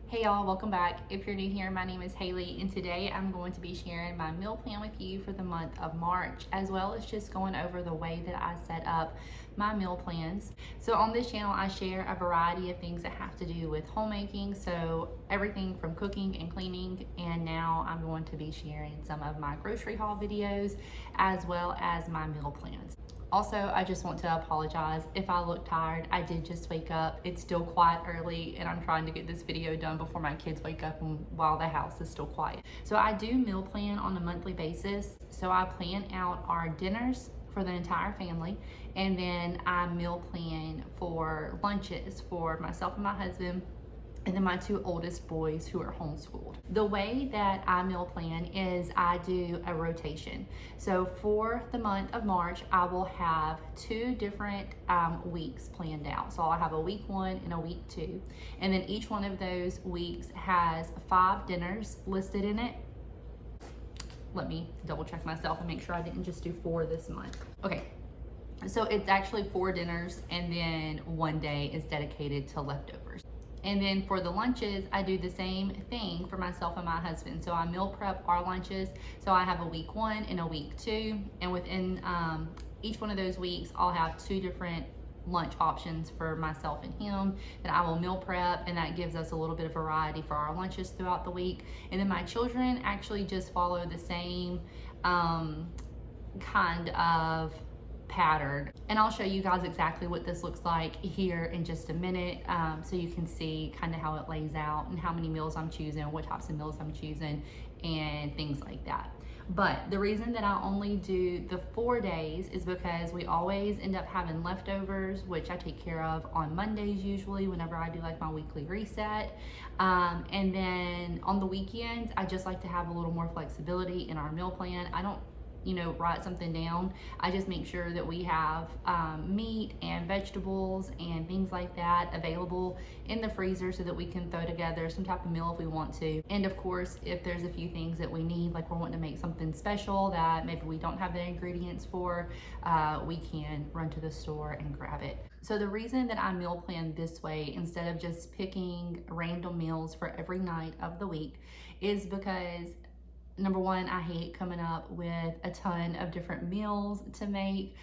Hey y'all, welcome back. If you're new here, my name is Haley, and today I'm going to be sharing my meal plan with you for the month of March, as well as just going over the way that I set up my meal plans. So on this channel, I share a variety of things that have to do with homemaking, so everything from cooking and cleaning, and now I'm going to be sharing some of my grocery haul videos, as well as my meal plans. Also, I just want to apologize if I look tired. I did just wake up. It's still quite early and I'm trying to get this video done before my kids wake up and while the house is still quiet. So I do meal plan on a monthly basis. So I plan out our dinners for the entire family, and then I meal plan for lunches for myself and my husband, and then my two oldest boys who are homeschooled. The way that I meal plan is I do a rotation. So for the month of March, I will have two different weeks planned out. So I'll have a week 1 and a week 2. And then each one of those weeks has 5 dinners listed in it. Let me double check myself and make sure I didn't just do 4 this month. Okay, so it's actually 4 dinners, and then 1 day is dedicated to leftovers. And then for the lunches, I do the same thing for myself and my husband. So I meal prep our lunches. So I have a week 1 and a week 2. And within each one of those weeks, I'll have 2 different lunch options for myself and him that I will meal prep, and that gives us a little bit of variety for our lunches throughout the week. And then my children actually just follow the same kind of pattern, and I'll show you guys exactly what this looks like here in just a minute, so you can see kind of how it lays out and how many meals I'm choosing, what types of meals I'm choosing, and things like that. But the reason that I only do the 4 days is because we always end up having leftovers, which I take care of on Mondays usually whenever I do like my weekly reset. And then on the weekends, I just like to have a little more flexibility in our meal plan. I don't write something down. I just make sure that we have meat and vegetables and things like that available in the freezer so that we can throw together some type of meal if we want to. And of course, if there's a few things that we need, like we're wanting to make something special that maybe we don't have the ingredients for, we can run to the store and grab it. So the reason that I meal plan this way instead of just picking random meals for every night of the week is because number one, I hate coming up with a ton of different meals to make.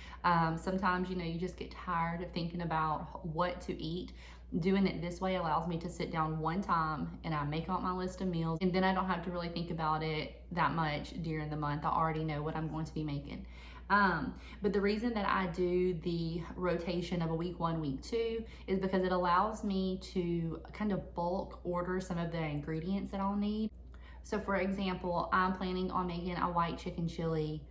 Sometimes, you just get tired of thinking about what to eat. Doing it this way allows me to sit down one time and I make out my list of meals, and then I don't have to really think about it that much during the month. I already know what I'm going to be making. But the reason that I do the rotation of a week 1, week 2 is because it allows me to kind of bulk order some of the ingredients that I'll need. So for example, I'm planning on making a white chicken chili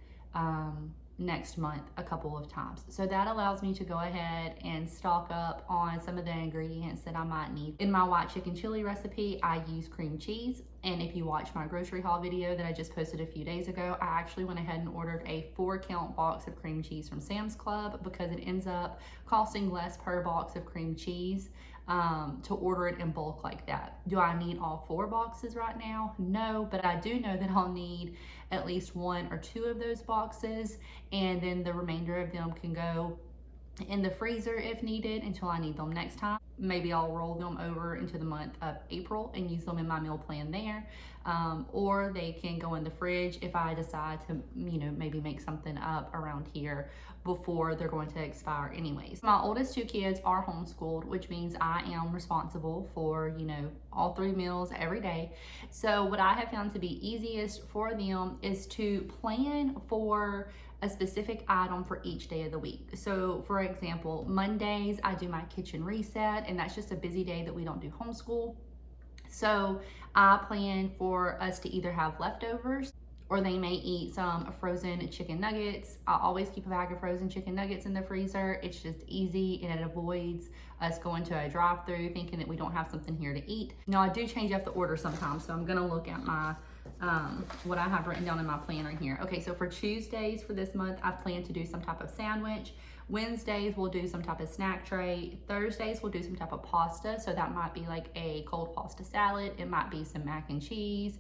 next month a couple of times. So that allows me to go ahead and stock up on some of the ingredients that I might need. In my white chicken chili recipe, I use cream cheese. And if you watch my grocery haul video that I just posted a few days ago, I actually went ahead and ordered a 4-count box of cream cheese from Sam's Club because it ends up costing less per box of cream cheese to order it in bulk like that. Do I need all 4 boxes right now? No, but I do know that I'll need at least 1 or 2 of those boxes, and then the remainder of them can go in the freezer if needed until I need them next time. Maybe I'll roll them over into the month of April and use them in my meal plan there, or they can go in the fridge if I decide to maybe make something up around here before they're going to expire anyways. My oldest 2 kids are homeschooled, which means I am responsible for all 3 meals every day. So what I have found to be easiest for them is to plan for a specific item for each day of the week. So for example, Mondays I do my kitchen reset, and that's just a busy day that we don't do homeschool. So I plan for us to either have leftovers, or they may eat some frozen chicken nuggets. I always keep a bag of frozen chicken nuggets in the freezer. It's just easy and it avoids us going to a drive-through thinking that we don't have something here to eat. Now I do change up the order sometimes, so I'm gonna look at my what I have written down in my planner here. Okay, so for Tuesdays for this month, I've planned to do some type of sandwich Wednesdays, we'll do some type of snack tray. Thursdays, we'll do some type of pasta. So that might be like a cold pasta salad. It might be some mac and cheese,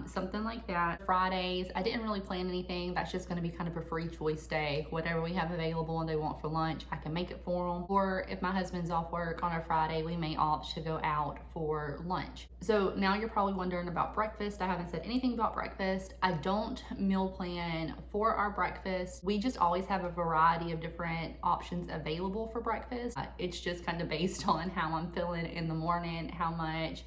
something like that. Fridays, I didn't really plan anything. That's just gonna be kind of a free choice day. Whatever we have available and they want for lunch, I can make it for them. Or if my husband's off work on a Friday, we may opt to go out for lunch. So now you're probably wondering about breakfast. I haven't said anything about breakfast. I don't meal plan for our breakfast. We just always have a variety of different options available for breakfast. It's just kind of based on how I'm feeling in the morning, how much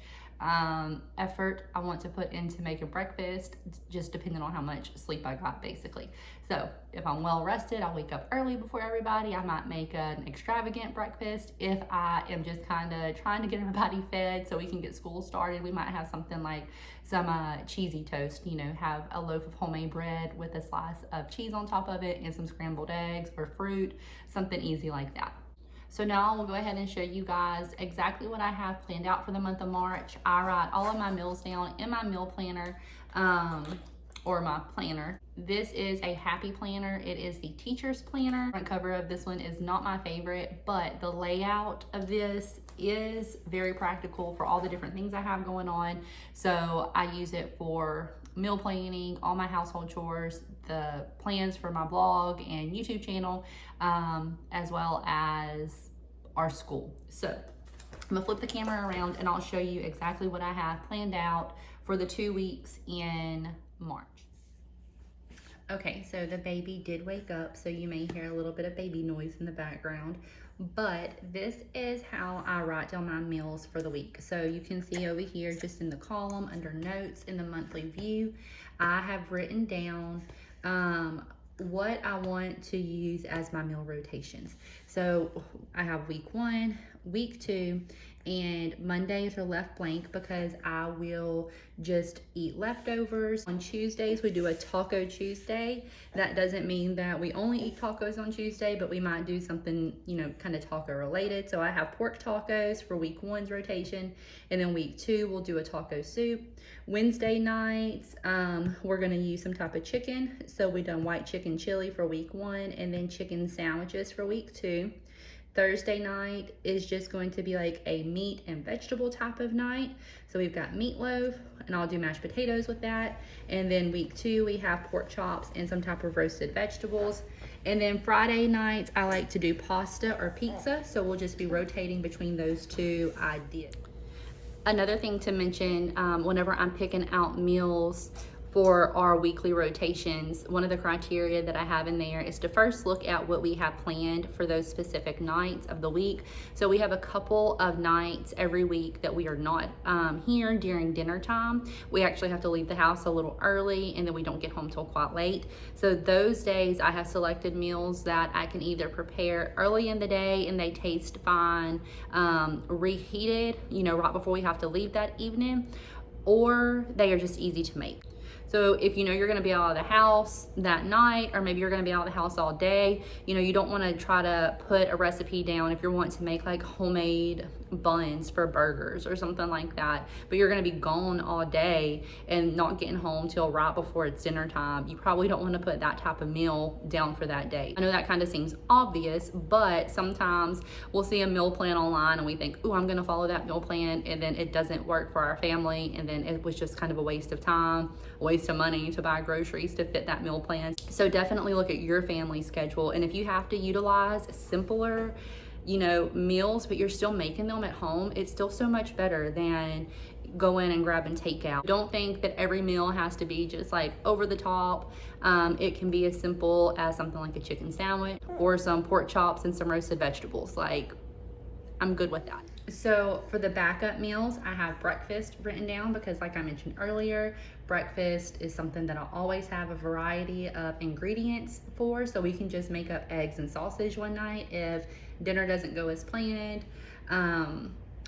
effort I want to put into making breakfast, just depending on how much sleep I got, basically. So if I'm well rested, I'll wake up early before everybody. I might make an extravagant breakfast. If I am just kind of trying to get everybody fed so we can get school started, we might have something like some cheesy toast, you know, have a loaf of homemade bread with a slice of cheese on top of it and some scrambled eggs or fruit, something easy like that. So now we'll go ahead and show you guys exactly what I have planned out for the month of March. I write all of my meals down in my meal planner, or my planner. This is a happy planner. It is the teacher's planner. Front cover of this one is not my favorite, but the layout of this is very practical for all the different things I have going on. So I use it for meal planning, all my household chores, the plans for my blog and YouTube channel, as well as our school. So I'm gonna flip the camera around and I'll show you exactly what I have planned out for the 2 weeks in March. Okay, so the baby did wake up, so you may hear a little bit of baby noise in the background, but this is how I write down my meals for the week. So you can see over here, just in the column under notes in the monthly view, I have written down what I want to use as my meal rotations. So I have week 1, week 2, and Mondays are left blank because I will just eat leftovers. On Tuesdays, we do a Taco Tuesday. That doesn't mean that we only eat tacos on Tuesday, but we might do something, you know, kind of taco related. So I have pork tacos for week 1's rotation, and then week 2, we'll do a taco soup. Wednesday nights, we're gonna use some type of chicken. So we done white chicken chili for week 1, and then chicken sandwiches for week 2. Thursday night is just going to be like a meat and vegetable type of night. So we've got meatloaf, and I'll do mashed potatoes with that. And then week 2, we have pork chops and some type of roasted vegetables. And then Friday nights, I like to do pasta or pizza. So we'll just be rotating between those two ideas. Another thing to mention, whenever I'm picking out meals for our weekly rotations, one of the criteria that I have in there is to first look at what we have planned for those specific nights of the week. So we have a couple of nights every week that we are not here during dinner time. We actually have to leave the house a little early, and then we don't get home till quite late. So those days I have selected meals that I can either prepare early in the day and they taste fine, reheated, you know, right before we have to leave that evening, or they are just easy to make. So if you know you're gonna be out of the house that night, or maybe you're gonna be out of the house all day, you know, you don't wanna try to put a recipe down if you're wanting to make like homemade buns for burgers or something like that, but you're gonna be gone all day and not getting home till right before it's dinner time. You probably don't wanna put that type of meal down for that day. I know that kind of seems obvious, but sometimes we'll see a meal plan online and we think, oh, I'm gonna follow that meal plan, and then it doesn't work for our family, and then it was just kind of a waste of time, waste of money to buy groceries to fit that meal plan. So definitely look at your family schedule, and if you have to utilize simpler, you know, meals, but you're still making them at home, it's still so much better than go in and grab and take out. Don't think that every meal has to be just like over the top. It can be as simple as something like a chicken sandwich or some pork chops and some roasted vegetables. Like, I'm good with that. So for the backup meals, I have breakfast written down because, like I mentioned earlier, breakfast is something that I'll always have a variety of ingredients for, so we can just make up eggs and sausage one night if dinner doesn't go as planned,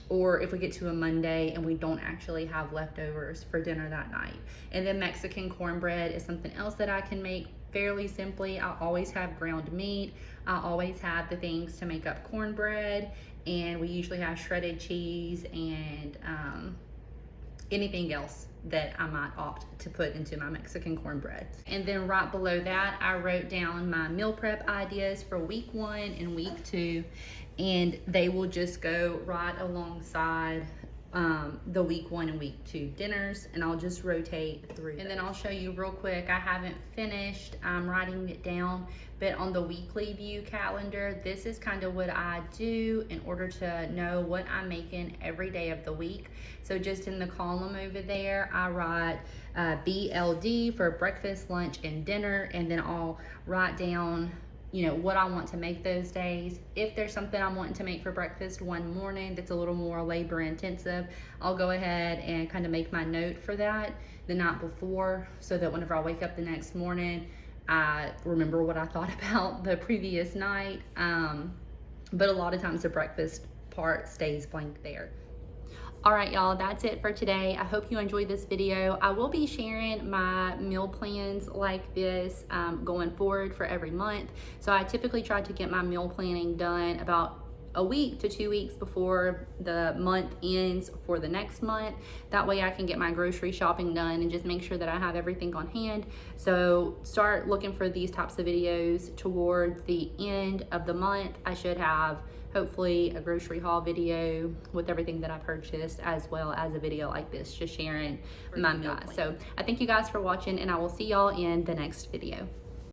or if we get to a Monday and we don't actually have leftovers for dinner that night. And then Mexican cornbread is something else that I can make fairly simply. I always have ground meat. I always have the things to make up cornbread, and we usually have shredded cheese and anything else that I might opt to put into my Mexican cornbread. And then right below that, I wrote down my meal prep ideas for week 1 and week 2, and they will just go right alongside the week 1 and week 2 dinners, and I'll just rotate through. And then I'll show you real quick, I haven't finished writing it down, but on the weekly view calendar, this is kind of what I do in order to know what I'm making every day of the week. So just in the column over there, I write BLD for breakfast, lunch, and dinner, and then I'll write down, you know, what I want to make those days. If there's something I'm wanting to make for breakfast one morning that's a little more labor intensive, I'll go ahead and kind of make my note for that the night before, so that whenever I wake up the next morning, I remember what I thought about the previous night. But a lot of times the breakfast part stays blank there. All right, y'all, that's it for today. I hope you enjoyed this video. I will be sharing my meal plans like this going forward for every month. So I typically try to get my meal planning done about a week to 2 weeks before the month ends for the next month. That way I can get my grocery shopping done and just make sure that I have everything on hand. So start looking for these types of videos towards the end of the month. I should have hopefully a grocery haul video with everything that I purchased, as well as a video like this, just sharing my meal plan. So I thank you guys for watching, and I will see y'all in the next video.